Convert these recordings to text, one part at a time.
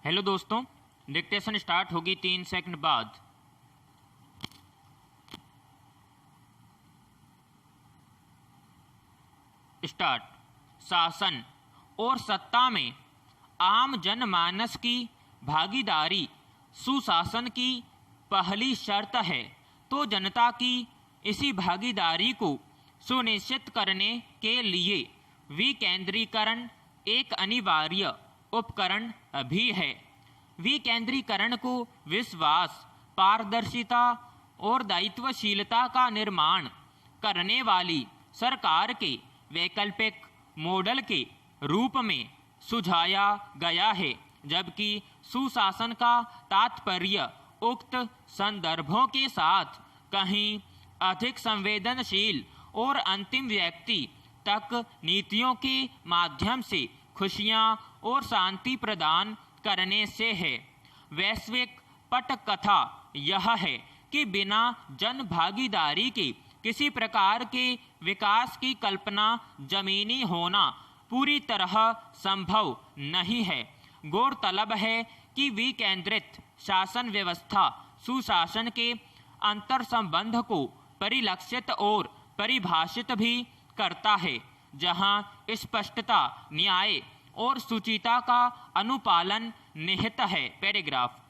Hello दोस्तों, dictation start होगी 3 second बाद। स्टार्ट। शासन और सत्ता में आम जनमानस की भागीदारी सुशासन की पहली शर्त है, तो जनता की इसी भागीदारी को सुनिश्चित करने के लिए विकेंद्रीकरण एक अनिवार्य उपकरण भी है। विकेंद्रीकरण को विश्वास, पारदर्शिता और दायित्वशीलता का निर्माण करने वाली सरकार के वैकल्पिक मॉडल के रूप में सुझाया गया है, जबकि सुशासन का तात्पर्य उक्त संदर्भों के साथ कहीं अधिक संवेदनशील और अंतिम व्यक्ति तक नीतियों के माध्यम से खुशियां और शांति प्रदान करने से है। वैश्विक पटकथा यह है कि बिना जन भागीदारी के किसी प्रकार के विकास की कल्पना जमीनी होना पूरी तरह संभव नहीं है। गौरतलब है कि विकेंद्रित शासन व्यवस्था सुशासन के अंतर संबंध को परिलक्षित और परिभाषित भी करता है, जहां स्पष्टता, न्याय और सुचिता का अनुपालन निहित है। पैराग्राफ।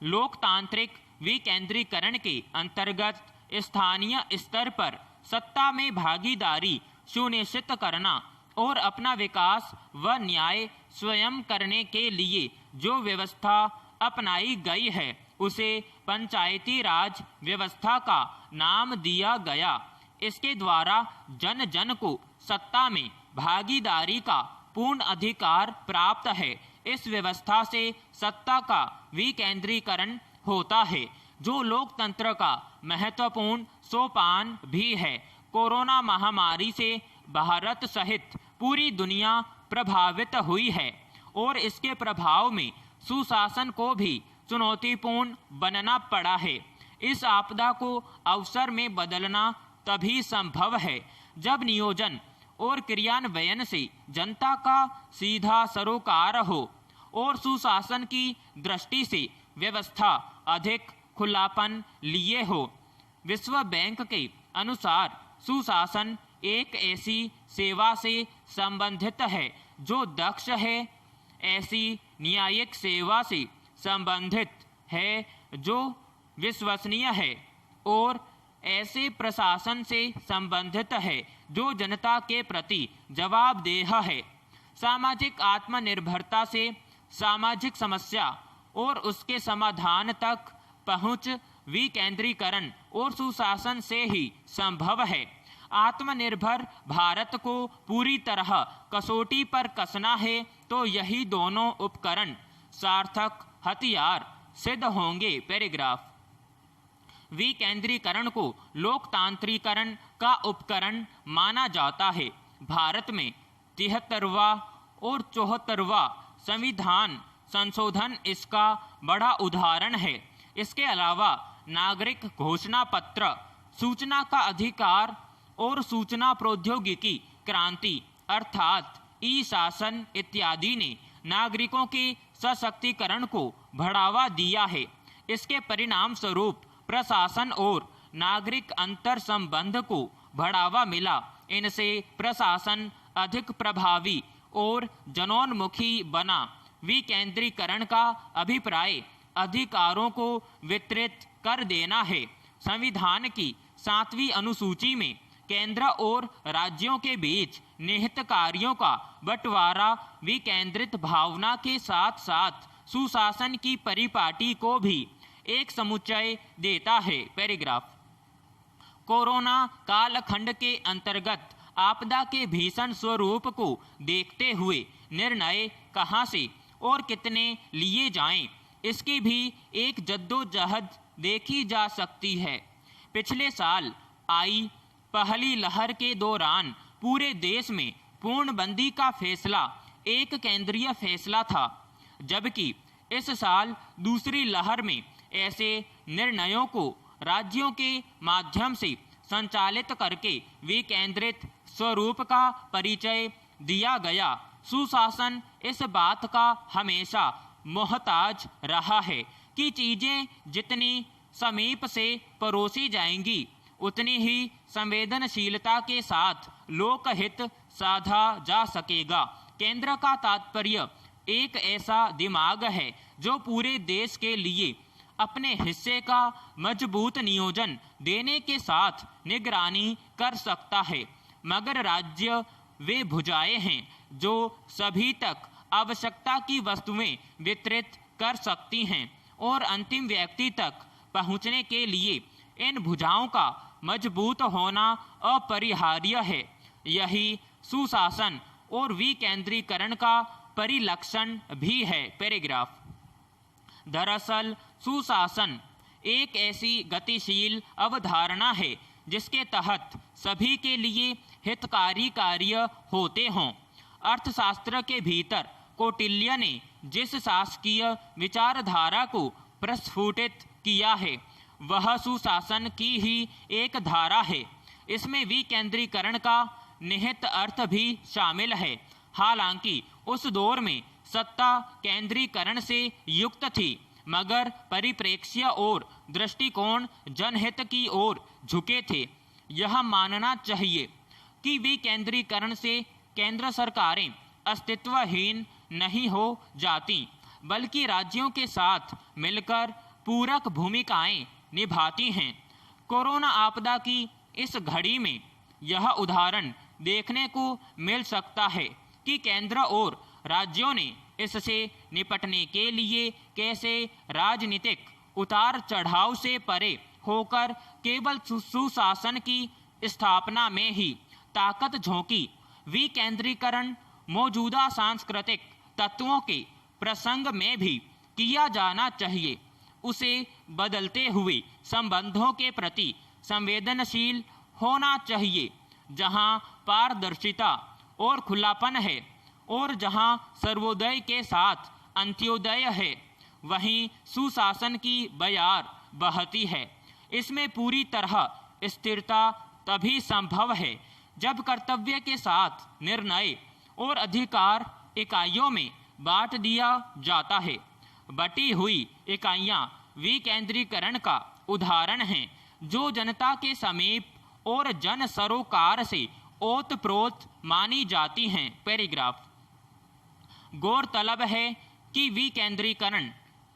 लोकतांत्रिक विकेंद्रीकरण के अंतर्गत स्थानीय स्तर पर सत्ता में भागीदारी सुनिश्चित करना और अपना विकास व न्याय स्वयं करने के लिए जो व्यवस्था अपनाई गई है उसे पंचायती राज व्यवस्था का नाम दिया गया। इसके द्वारा जन जन को सत्ता में भागीदारी का पूर्ण अधिकार प्राप्त है। इस व्यवस्था से सत्ता का विकेंद्रीकरण होता है, जो लोकतंत्र का महत्वपूर्ण सोपान भी है। कोरोना महामारी से भारत सहित पूरी दुनिया प्रभावित हुई है और इसके प्रभाव में सुशासन को भी चुनौतीपूर्ण बनना पड़ा है। इस आपदा को अवसर में बदलना तभी संभव है जब नियोजन और क्रियान्वयन से जनता का सीधा सरोकार हो और सुशासन की दृष्टि से व्यवस्था अधिक खुलापन लिए हो। विश्व बैंक के अनुसार सुशासन एक ऐसी सेवा से संबंधित है जो दक्ष है, ऐसी न्यायिक सेवा से संबंधित है जो विश्वसनीय है और ऐसे प्रशासन से संबंधित है जो जनता के प्रति जवाबदेह है। सामाजिक आत्मनिर्भरता से सामाजिक समस्या और उसके समाधान तक पहुंच विकेंद्रीकरण और सुशासन से ही संभव है। आत्मनिर्भर भारत को पूरी तरह कसौटी पर कसना है तो यही दोनों उपकरण सार्थक हथियार सिद्ध होंगे। पैराग्राफ। विकेंद्रीकरण को लोकतांत्रिकरण का उपकरण माना जाता है। भारत में 73वां और 74वां संविधान संशोधन इसका बड़ा उदाहरण है। इसके अलावा नागरिक घोषणा पत्र, सूचना का अधिकार और सूचना प्रौद्योगिकी क्रांति अर्थात ई शासन इत्यादि ने नागरिकों के सशक्तिकरण को बढ़ावा दिया है। इसके परिणाम स्वरूप प्रशासन और नागरिक अंतर संबंध को बढ़ावा मिला। इनसे प्रशासन अधिक प्रभावी और जनोन्मुखी बना। विकेंद्रीकरण का अभिप्राय अधिकारों को वितरित कर देना है। संविधान की 7वीं अनुसूची में केंद्र और राज्यों के बीच निहित कार्यों का बंटवारा विकेंद्रित भावना के साथ साथ सुशासन की परिपाटी को भी एक समुच्चय देता है। पैराग्राफ। कोरोना कालखंड के अंतर्गत आपदा के भीषण स्वरूप को देखते हुए निर्णय कहां से और कितने लिए जाएं, इसकी भी एक जद्दोजहद देखी जा सकती है। पिछले साल आई पहली लहर के दौरान पूरे देश में पूर्णबंदी का फैसला एक केंद्रीय फैसला था, जबकि इस साल दूसरी लहर में ऐसे निर्णयों को राज्यों के माध्यम से संचालित करके विकेंद्रित स्वरूप का परिचय दिया गया। सुशासन इस बात का हमेशा मोहताज रहा है कि चीजें जितनी समीप से परोसी जाएंगी उतनी ही संवेदनशीलता के साथ लोकहित साधा जा सकेगा। केंद्र का तात्पर्य एक ऐसा दिमाग है जो पूरे देश के लिए अपने हिस्से का मजबूत नियोजन देने के साथ निगरानी कर सकता है, मगर राज्य वे भुजाएं हैं जो सभी तक आवश्यकता की वस्तुएं वितरित कर सकती हैं और अंतिम व्यक्ति तक पहुंचने के लिए इन भुजाओं का मजबूत होना अपरिहार्य है। यही सुशासन और विकेंद्रीकरण का परिलक्षण भी है। पैराग्राफ। दरअसल सुशासन एक ऐसी गतिशील अवधारणा है जिसके तहत सभी के लिए हितकारी कार्य होते हों। अर्थशास्त्र के भीतर कौटिल्य ने जिस शासकीय विचारधारा को प्रस्फुटित किया है वह सुशासन की ही एक धारा है। इसमें विकेंद्रीकरण का निहित अर्थ भी शामिल है। हालांकि उस दौर में सत्ता केंद्रीकरण से युक्त थी, मगर परिप्रेक्ष्य और दृष्टिकोण जनहित की ओर झुके थे। यह मानना चाहिए कि विकेंद्रीकरण से केंद्र सरकारें अस्तित्वहीन नहीं हो जाती, बल्कि राज्यों के साथ मिलकर पूरक भूमिकाएं निभाती हैं। कोरोना आपदा की इस घड़ी में यह उदाहरण देखने को मिल सकता है कि केंद्र और राज्यों ने इससे निपटने के लिए कैसे राजनीतिक उतार चढ़ाव से परे होकर केवल सुशासन की स्थापना में ही ताकत झोंकी। विकेंद्रीकरण मौजूदा सांस्कृतिक तत्वों के प्रसंग में भी किया जाना चाहिए। उसे बदलते हुए संबंधों के प्रति संवेदनशील होना चाहिए। जहां पारदर्शिता और खुलापन है और जहां सर्वोदय के साथ अंत्योदय है, वहीं सुशासन की बयार बहती है। इसमें पूरी तरह स्थिरता तभी संभव है जब कर्तव्य के साथ निर्णय और अधिकार इकाइयों में बांट दिया जाता है। बटी हुई इकाइयां विकेंद्रीकरण का उदाहरण हैं, जो जनता के समीप और जन सरोकार से ओतप्रोत मानी जाती हैं। पैराग्राफ। गौरतलब है कि विकेंद्रीकरण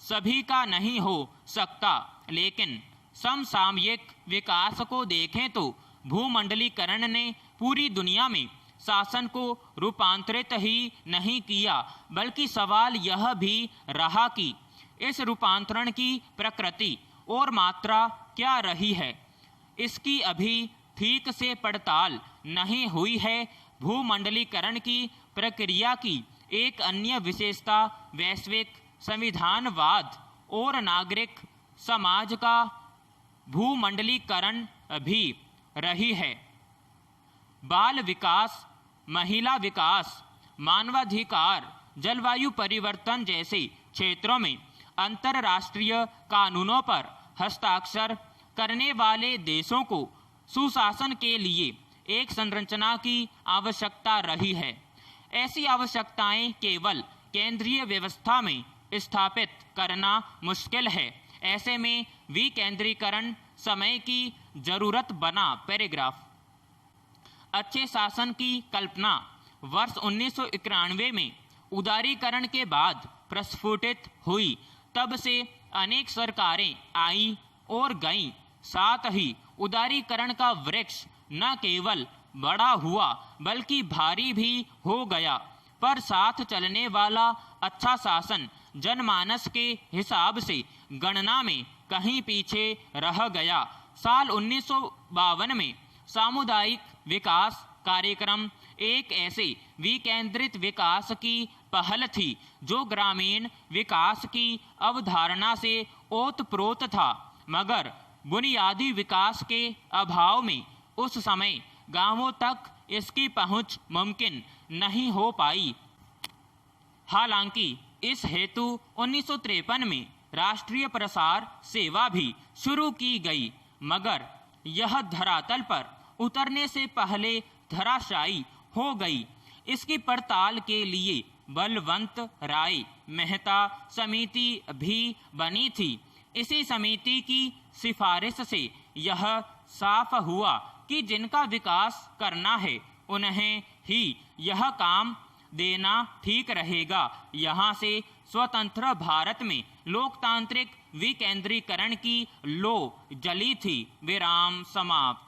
सभी का नहीं हो सकता, लेकिन समसामयिक विकास को देखें तो भूमंडलीकरण ने पूरी दुनिया में शासन को रूपांतरित ही नहीं किया, बल्कि सवाल यह भी रहा कि इस रूपांतरण की प्रकृति और मात्रा क्या रही है। इसकी अभी ठीक से पड़ताल नहीं हुई है। भूमंडलीकरण की प्रक्रिया की एक अन्य विशेषता वैश्विक संविधानवाद और नागरिक समाज का भूमंडलीकरण भी रही है। बाल विकास, महिला विकास, मानवाधिकार, जलवायु परिवर्तन जैसे क्षेत्रों में अंतर्राष्ट्रीय कानूनों पर हस्ताक्षर करने वाले देशों को सुशासन के लिए एक संरचना की आवश्यकता रही है। ऐसी आवश्यकताएं केवल केंद्रीय व्यवस्था में स्थापित करना मुश्किल है। ऐसे में विकेंद्रीकरण समय की जरूरत बना। पैराग्राफ। अच्छे शासन की कल्पना वर्ष 1991 में उदारीकरण के बाद प्रस्फुटित हुई। तब से अनेक सरकारें आई और गईं, साथ ही उदारीकरण का वृक्ष न केवल बड़ा हुआ बल्कि भारी भी हो गया। पर साथ चलने वाला अच्छा शासन जनमानस के हिसाब से गणना में कहीं पीछे रह गया। साल 1952 में सामुदायिक विकास कार्यक्रम एक ऐसे विकेंद्रित विकास की पहल थी जो ग्रामीण विकास की अवधारणा से ओतप्रोत था, मगर बुनियादी विकास के अभाव में उस समय गांवों तक इसकी पहुंच मुमकिन नहीं हो पाई। हालांकि इस हेतु 1953 में राष्ट्रीय प्रसार सेवा भी शुरू की गई, मगर यह धरातल पर उतरने से पहले धराशायी हो गई। इसकी पड़ताल के लिए बलवंत राय मेहता समिति भी बनी थी। इसी समिति की सिफारिश से यह साफ हुआ कि जिनका विकास करना है उन्हें ही यह काम देना ठीक रहेगा। यहाँ से स्वतंत्र भारत में लोकतांत्रिक विकेंद्रीकरण की लो जली थी। विराम समाप्त।